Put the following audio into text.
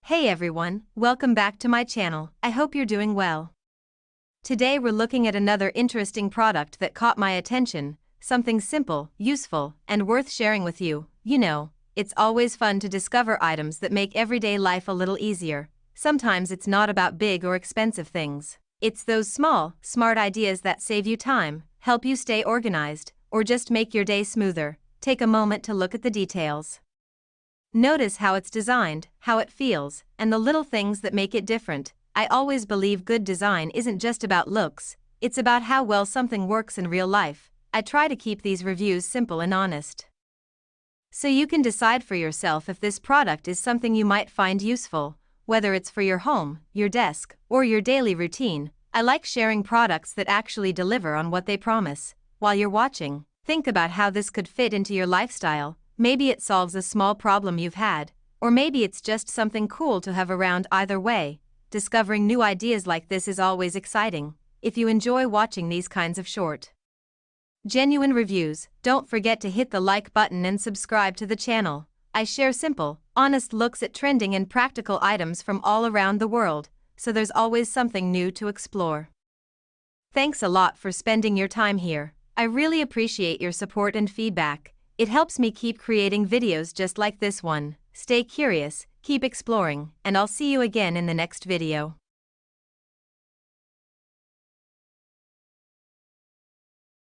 Hey everyone, welcome back to my channel. I hope you're doing well. Today we're looking at another interesting product that caught my attention, something simple, useful, and worth sharing with you. You know, it's always fun to discover items that make everyday life a little easier. Sometimes it's not about big or expensive things. It's those small, smart ideas that save you time, help you stay organized, or just make your day smoother. Take a moment to look at the details. Notice how it's designed, how it feels, and the little things that make it different. I always believe good design isn't just about looks, it's about how well something works in real life. I try to keep these reviews simple and honest, so you can decide for yourself if this product is something you might find useful, whether it's for your home, your desk, or your daily routine. I like sharing products that actually deliver on what they promise. While you're watching, think about how this could fit into your lifestyle. Maybe it solves a small problem you've had, or maybe it's just something cool to have around. Either way, discovering new ideas like this is always exciting. If you enjoy watching these kinds of short, genuine reviews, don't forget to hit the like button and subscribe to the channel. I share simple, honest looks at trending and practical items from all around the world, so there's always something new to explore. Thanks a lot for spending your time here. I really appreciate your support and feedback. It helps me keep creating videos just like this one. Stay curious, keep exploring, and I'll see you again in the next video.